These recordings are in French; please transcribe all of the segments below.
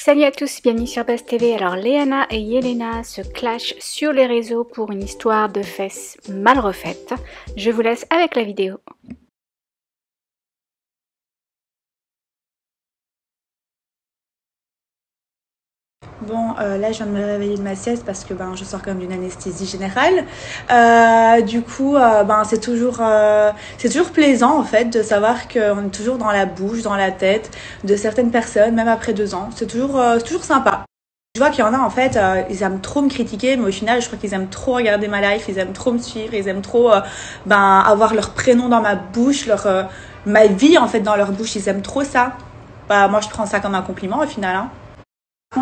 Salut à tous, bienvenue sur Buzz TV. Alors Léana et Yelena se clashent sur les réseaux pour une histoire de fesses mal refaite. Je vous laisse avec la vidéo. Bon, là je viens de me réveiller de ma sieste parce que je sors comme d'une anesthésie générale. Du coup, c'est toujours plaisant en fait de savoir qu'on est toujours dans la bouche, dans la tête de certaines personnes, même après 2 ans. C'est toujours sympa. Je vois qu'il y en a en fait, ils aiment trop me critiquer, mais au final, je crois qu'ils aiment trop regarder ma life, ils aiment trop me suivre, ils aiment trop avoir leur prénom dans ma bouche, ma vie en fait dans leur bouche. Ils aiment trop ça. Moi, je prends ça comme un compliment au final. Hein.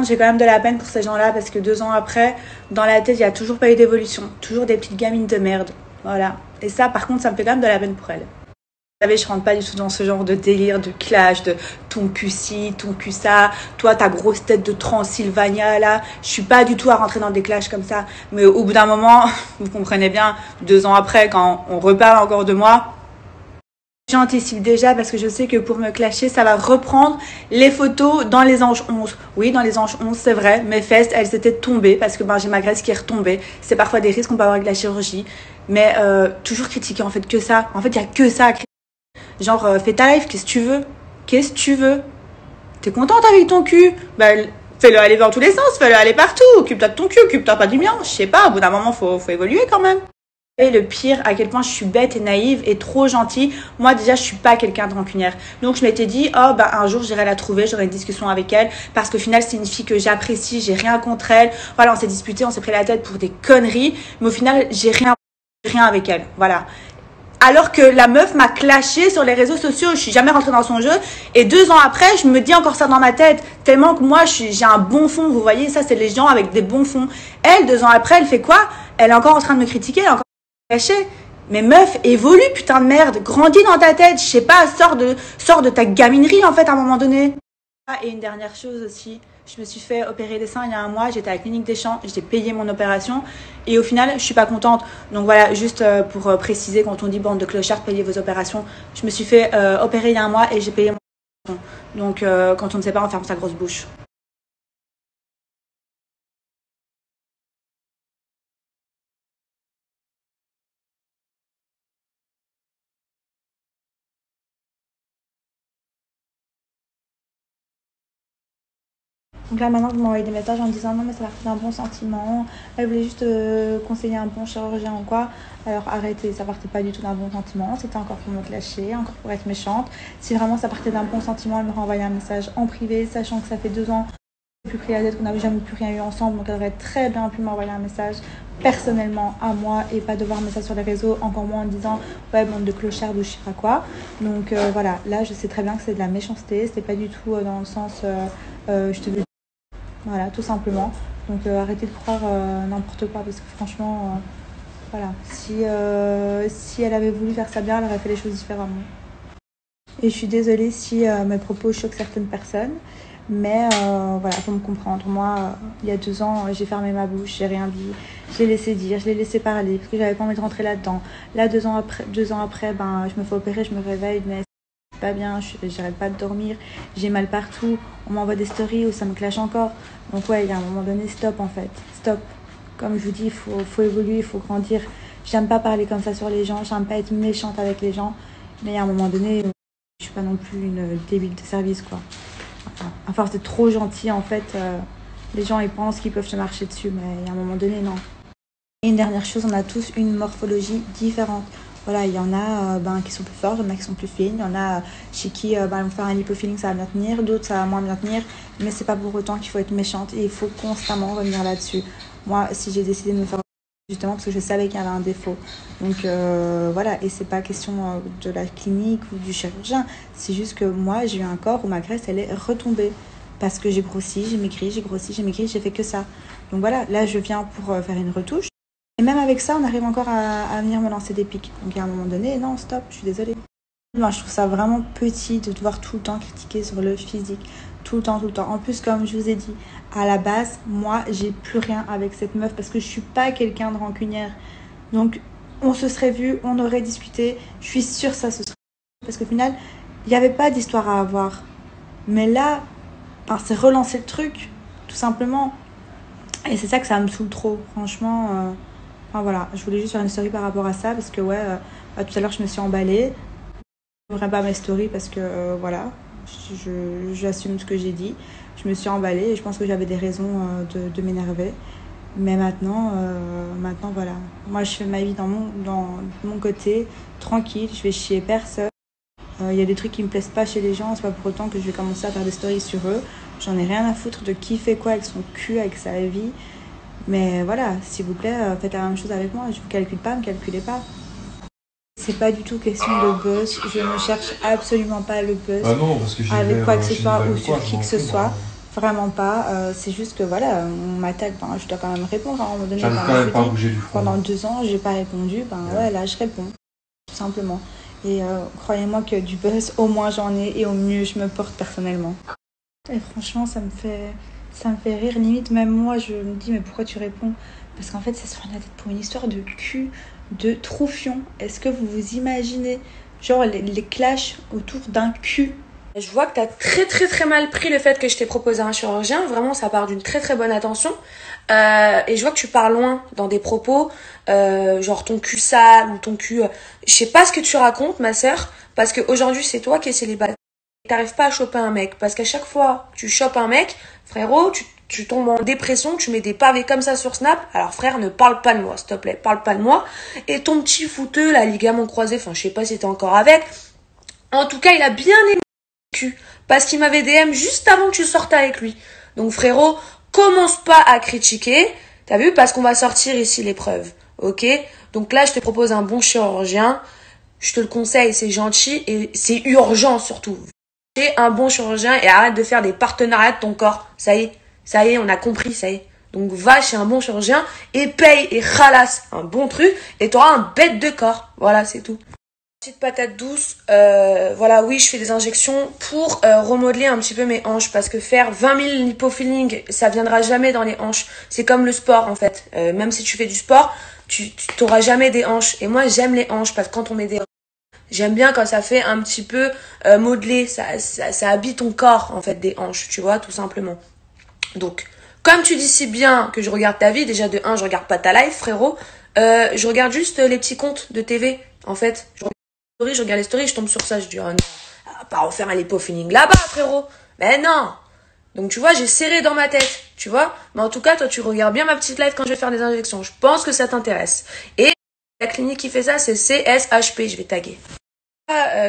J'ai quand même de la peine pour ces gens-là parce que 2 ans après, dans la tête, il n'y a toujours pas eu d'évolution. Toujours des petites gamines de merde. Voilà. Et ça, par contre, ça me fait quand même de la peine pour elles. Vous savez, je rentre pas du tout dans ce genre de délire, de clash, de ton cul ci, ton cul ça, toi ta grosse tête de Transylvania là. Je suis pas du tout à rentrer dans des clashs comme ça. Mais au bout d'un moment, vous comprenez bien, 2 ans après, quand on reparle encore de moi, j'anticipe déjà parce que je sais que pour me clasher, ça va reprendre les photos dans les anges 11. Oui, dans les anges 11, c'est vrai. Mes fesses, elles étaient tombées parce que j'ai ma graisse qui est retombée. C'est parfois des risques qu'on peut avoir avec la chirurgie. Mais toujours critiquer, en fait, que ça. En fait, il n'y a que ça à critiquer. Genre, fais ta life, qu'est-ce que tu veux? Qu'est-ce que tu veux? T'es contente avec ton cul? Fais-le aller dans tous les sens, fais-le aller partout. Occupe-toi de ton cul, occupe-toi pas du mien. Je sais pas, au bout d'un moment, faut évoluer quand même. Et le pire, à quel point je suis bête et naïve et trop gentille. Moi, déjà, je suis pas quelqu'un de rancunière. Donc, je m'étais dit, un jour, j'irai la trouver, j'aurai une discussion avec elle. Parce qu'au final, c'est une fille que j'apprécie, j'ai rien contre elle. Voilà, on s'est disputé, on s'est pris la tête pour des conneries. Mais au final, j'ai rien avec elle. Voilà. Alors que la meuf m'a clashé sur les réseaux sociaux. Je suis jamais rentrée dans son jeu. Et 2 ans après, je me dis encore ça dans ma tête. Tellement que moi, j'ai un bon fond. Vous voyez, ça, c'est les gens avec des bons fonds. Elle, 2 ans après, elle fait quoi? Elle est encore en train de me critiquer. Elle est encore caché. Mais meuf, évolue, putain de merde. Grandis dans ta tête. Je sais pas, sors de ta gaminerie, en fait, à un moment donné. Et une dernière chose aussi. Je me suis fait opérer des seins il y a un mois. J'étais à la clinique des Champs. J'ai payé mon opération. Et au final, je suis pas contente. Donc voilà, juste pour préciser, quand on dit bande de clochards, payez vos opérations. Je me suis fait opérer il y a un mois et j'ai payé mon opération. Donc quand on ne sait pas, on ferme sa grosse bouche. Donc là maintenant vous m'envoyez des messages en me disant non mais ça partait d'un bon sentiment, elle voulait juste conseiller un bon chirurgien ou quoi. Alors arrêtez, ça partait pas du tout d'un bon sentiment, c'était encore pour me clasher, encore pour être méchante. Si vraiment ça partait d'un bon sentiment, elle me renvoyait un message en privé, sachant que ça fait 2 ans qu'on n'a plus pris la tête, qu'on n'avait jamais plus rien eu ensemble. Donc elle aurait très bien pu m'envoyer un message personnellement à moi et pas devoir mettre ça sur les réseaux, encore moins en disant ouais bande de clochards ou je sais pas quoi. Donc voilà, là je sais très bien que c'est de la méchanceté, c'est pas du tout dans le sens je te veux. Voilà, tout simplement. Donc arrêtez de croire n'importe quoi parce que franchement, voilà, si elle avait voulu faire ça bien, elle aurait fait les choses différemment. Et je suis désolée si mes propos choquent certaines personnes, mais voilà, faut me comprendre. Moi, il y a 2 ans, j'ai fermé ma bouche, j'ai rien dit, je l'ai laissé dire, je l'ai laissé parler parce que j'avais pas envie de rentrer là-dedans. Là, 2 ans après, je me fais opérer, je me réveille, mais pas bien, j'arrête pas de dormir, j'ai mal partout, on m'envoie des stories où ça me clash encore. Donc ouais, il y a un moment donné, stop en fait, stop. Comme je vous dis, il faut évoluer, il faut grandir. J'aime pas parler comme ça sur les gens, j'aime pas être méchante avec les gens, mais à un moment donné, je suis pas non plus une débile de service quoi. Enfin, à force d'être trop gentil en fait, les gens ils pensent qu'ils peuvent te marcher dessus, mais à un moment donné non. Et une dernière chose, on a tous une morphologie différente. Voilà, il y en a qui sont plus forts, il y en a qui sont plus fines, il y en a chez qui ils vont faire un lipofilling, ça va bien tenir, d'autres ça va moins bien tenir, mais c'est pas pour autant qu'il faut être méchante et il faut constamment revenir là-dessus. Moi, si j'ai décidé de me faire justement parce que je savais qu'il y avait un défaut. Donc voilà, et c'est pas question de la clinique ou du chirurgien, c'est juste que moi j'ai eu un corps où ma graisse elle est retombée parce que j'ai grossi, j'ai maigri, j'ai grossi, j'ai maigri, j'ai fait que ça. Donc voilà, là je viens pour faire une retouche. Et même avec ça, on arrive encore à venir me lancer des pics. Donc, à un moment donné, non, stop, je suis désolée. Moi, je trouve ça vraiment petit de devoir tout le temps critiquer sur le physique. Tout le temps, tout le temps. En plus, comme je vous ai dit, à la base, moi, j'ai plus rien avec cette meuf parce que je suis pas quelqu'un de rancunière. Donc, on se serait vu, on aurait discuté. Je suis sûre que ça se serait. Parce qu'au final, il n'y avait pas d'histoire à avoir. Mais là, c'est relancer le truc, tout simplement. Et c'est ça que ça me saoule trop, franchement. Enfin voilà, je voulais juste faire une story par rapport à ça parce que ouais, tout à l'heure je me suis emballée. Je ne ferai pas mes stories parce que voilà, j'assume ce que j'ai dit. Je me suis emballée et je pense que j'avais des raisons de m'énerver. Mais maintenant, voilà. Moi, je fais ma vie dans mon côté, tranquille, je vais chier personne. Il y a des trucs qui me plaisent pas chez les gens, c'est pas pour autant que je vais commencer à faire des stories sur eux. J'en ai rien à foutre de qui fait quoi avec son cul, avec sa vie. Mais voilà, s'il vous plaît, faites la même chose avec moi. Je vous calcule pas, me calculez pas. C'est pas du tout question de buzz. Je ne cherche absolument pas le buzz avec quoi que ce soit ou sur qui que ce soit. Vraiment pas. C'est juste que voilà, on m'attaque. Ben, je dois quand même répondre à un moment donné. Pendant 2 ans, j'ai pas répondu. Ben ouais, là, je réponds. Tout simplement. Et croyez-moi que du buzz, au moins j'en ai et au mieux je me porte personnellement. Et franchement, ça me fait rire. Limite, même moi, je me dis, mais pourquoi tu réponds? Parce qu'en fait, ça se prend la tête pour une histoire de cul, de troufion. Est-ce que vous vous imaginez, genre, les clashs autour d'un cul? Je vois que t'as très très très mal pris le fait que je t'ai proposé un chirurgien. Vraiment, ça part d'une très très bonne attention. Et je vois que tu pars loin dans des propos, genre ton cul sale ou ton cul... Je sais pas ce que tu racontes, ma sœur, parce qu'aujourd'hui, c'est toi qui es célibataire. T'arrives pas à choper un mec, parce qu'à chaque fois que tu chopes un mec, frérot, tu tombes en dépression, tu mets des pavés comme ça sur Snap. Alors frère, ne parle pas de moi, s'il te plaît, parle pas de moi. Et ton petit fouteux, la ligament croisé, enfin je sais pas si t'es encore avec. En tout cas, il a bien aimé le cul, parce qu'il m'avait DM juste avant que tu sortes avec lui. Donc frérot, commence pas à critiquer, t'as vu, parce qu'on va sortir ici les preuves, ok? Donc là, je te propose un bon chirurgien, je te le conseille, c'est gentil et c'est urgent surtout. Un bon chirurgien et arrête de faire des partenariats de ton corps. Ça y est, on a compris, ça y est. Donc va chez un bon chirurgien et paye et ralasse un bon truc et t'auras un bête de corps. Voilà, c'est tout. Petite patate douce, voilà, oui, je fais des injections pour remodeler un petit peu mes hanches parce que faire 20 000 lipofilling, ça viendra jamais dans les hanches. C'est comme le sport en fait. Même si tu fais du sport, tu t'auras jamais des hanches. Et moi, j'aime les hanches parce que quand on met des j'aime bien quand ça fait un petit peu modelé, ça habille ton corps en fait des hanches, tu vois, tout simplement. Donc, comme tu dis si bien que je regarde ta vie, déjà de 1, je regarde pas ta live, frérot, je regarde juste les petits comptes de TV, en fait. Je regarde les stories, je tombe sur ça, je dis oh non, pas refaire un lipofilling là-bas, frérot. Mais non. Donc tu vois, j'ai serré dans ma tête, tu vois. Mais en tout cas, toi, tu regardes bien ma petite live quand je vais faire des injections. Je pense que ça t'intéresse. Et la clinique qui fait ça, c'est CSHP, je vais taguer.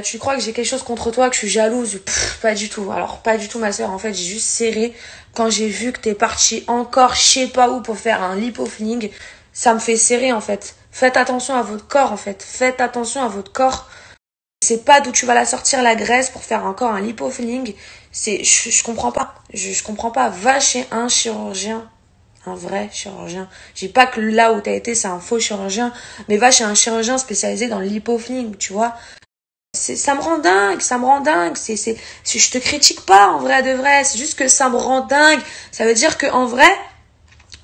Tu crois que j'ai quelque chose contre toi, que je suis jalouse? Pas du tout. Alors, pas du tout, ma sœur. En fait, j'ai juste serré quand j'ai vu que t'es partie encore, je sais pas où, pour faire un lipofilling. Ça me fait serrer, en fait. Faites attention à votre corps, en fait. Faites attention à votre corps. C'est pas d'où tu vas la sortir, la graisse, pour faire encore un lipofilling. Je comprends pas. Je comprends pas. Va chez un chirurgien. Un vrai chirurgien. Je dis pas que là où t'as été, c'est un faux chirurgien. Mais va chez un chirurgien spécialisé dans le lipofilling, tu vois. Ça me rend dingue. Je te critique pas, en vrai de vrai. C'est juste que ça me rend dingue. Ça veut dire que, en vrai,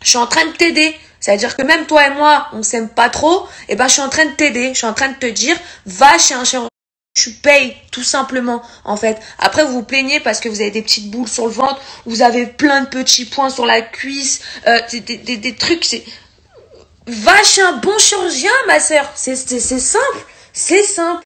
je suis en train de t'aider. Ça veut dire que même toi et moi, on s'aime pas trop. Et ben, je suis en train de t'aider. Je suis en train de te dire, va chez un chirurgien. Tu payes, tout simplement, en fait. Après, vous vous plaignez parce que vous avez des petites boules sur le ventre. Vous avez plein de petits points sur la cuisse. Des trucs, va chez un bon chirurgien, ma sœur. C'est simple. C'est simple.